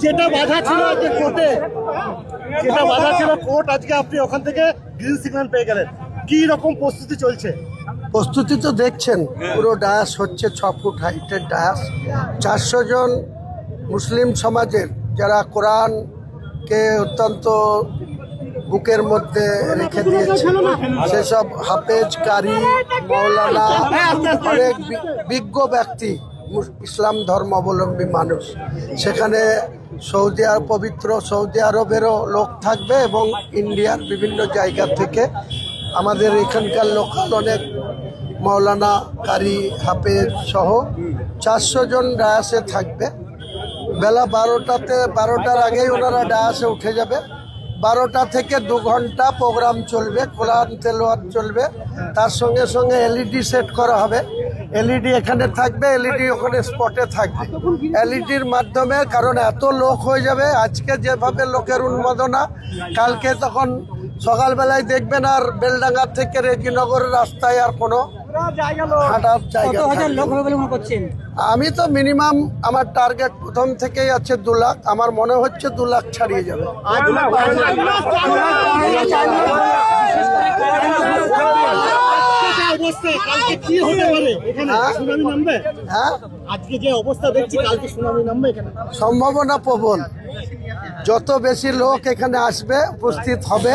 যেটা বাধা ছিল যে কোর্টে, যেটা বাধা ছিল কোর্ট, আজকে আপনি ওখান থেকে গ্রিন সিগন্যাল পেয়ে গেলেন, কি রকম প্রস্তুতি চলছে? প্রস্তুতি তো দেখছেন, পুরো ডায়াস হচ্ছে 6 ফুট হাইটের ডায়াস। 400 জন মুসলিম সমাজের যারা কোরআনকে অত্যন্ত বুকের মধ্যে রেখে দিয়েছে, সেসব হাফেজ, কারি, মৌলানা, অনেক বিজ্ঞ ব্যক্তি, ইসলাম ধর্মাবলম্বী মানুষ সেখানে পবিত্র সৌদি আরবেরও লোক থাকবে এবং ইন্ডিয়ার বিভিন্ন জায়গা থেকে আমাদের এখানকার লোকাল অনেক মৌলানা, কারি, হাফেজ সহ 400 জন ডায়াসে থাকবে। বেলা 12টার আগেই ওনারা ডায়াসে উঠে যাবে। 12টা থেকে 2 ঘন্টা প্রোগ্রাম চলবে, কোরআন তেলাওয়াত চলবে, তার সঙ্গে সঙ্গে এলইডি সেট করা হবে। এলইডি এখানে থাকবে, এলইডি ওখানে স্পটে থাকবে। এলইডির মাধ্যমে, কারণ এত লোক হয়ে যাবে, আজকে যেভাবে লোকের উন্মাদনা, কালকে তখন সকালবেলায় দেখবেন আর বেলডাঙ্গা থেকে রেজিনগরের রাস্তায় আর কোনো হাঁটার জায়গা থাকবে। আমি তো মিনিমাম আমার টার্গেট প্রথম থেকেই আছে 2 লাখ, আমার মনে হচ্ছে 2 লাখ ছাড়িয়ে যাবে। সম্ভাবনা প্রবল। যত বেশি লোক এখানে আসবে, উপস্থিত হবে,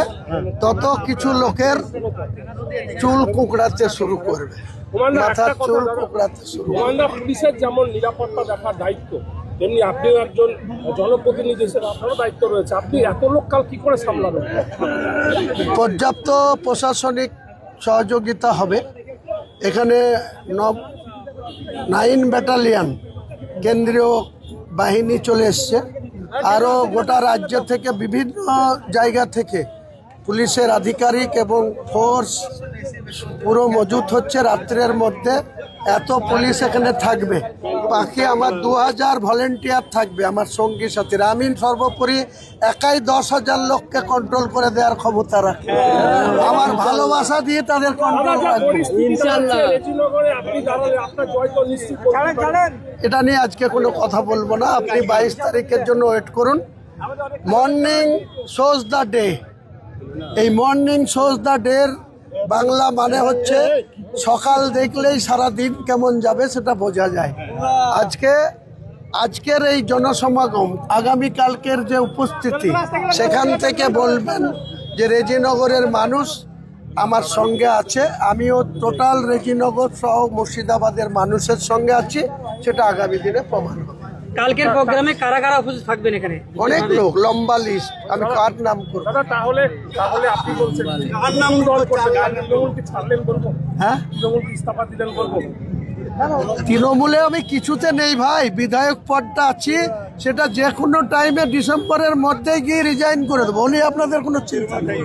তত কিছু লোকের চুল কুঁকড়াতে শুরু করবে, মাথার চুল কুঁকড়াতে শুরু করবে। পুলিশের যেমন নিরাপত্তা দেখার দায়িত্ব, তেমনি আপনি একজন জনপ্রতিনিধি হিসেবে আপনারও দায়িত্ব রয়েছে। আপনি এত লোককাল কি করে সামলাবেন? পর্যাপ্ত প্রশাসনিক সহযোগিতা হবে। এখানে 9 ব্যাটালিয়ন কেন্দ্রীয় বাহিনী চলে এসছে, আরও গোটা রাজ্য থেকে বিভিন্ন জায়গা থেকে পুলিশের আধিকারিক এবং ফোর্স পুরো মজুত হচ্ছে। রাত্রের মধ্যে এত পুলিশ এখানে থাকবে। বাকি আমার 2000 ভলেন্টিয়ার থাকবে আমার সঙ্গী সাথীরা। আমি সর্বোপরি একাই 10,000 লোককে কন্ট্রোল করে দেওয়ার ক্ষমতা রাখি। আমার ভালোবাসা দিয়ে তাদের কন্ট্রোল রাখবো ইনশাআল্লাহ। এটা নিয়ে আজকে কোনো কথা বলবো না। আপনি 22 তারিখের জন্য ওয়েট করুন। Morning shows the day. এই মর্নিং শোজ দ্য ডের বাংলা মানে হচ্ছে সকাল দেখলেই সারা দিন কেমন যাবে সেটা বোঝা যায়। আজকের এই জনসমাগম, আগামীকালকের যে উপস্থিতি, সেখান থেকে বলবেন যে রেজিনগরের মানুষ আমার সঙ্গে আছে। আমিও টোটাল রেজিনগর সহ মুর্শিদাবাদের মানুষের সঙ্গে আছি, সেটা আগামী দিনে প্রমাণ হবে। কালকের প্রোগ্রামে কারা কারা উপস্থিত থাকবেন? এখানে অনেক লোক, লম্বা লিস্ট, আমি কার নাম করব? তাহলে আপনি বলছেন কার নাম দল করতে? তৃণমূল কি ছাড়লেন বলবো? হ্যাঁ, তৃণমূল কি ইস্তফা দিলেন বলবো? তৃণমূলে আমি কিছুতে নেই ভাই। বিধায়ক পদটা আছি, সেটা যে কোনো টাইমে ডিসেম্বরের মধ্যে গিয়ে রিজাইন করে দেবো। উনি আপনাদের কোনো চিন্তা নেই।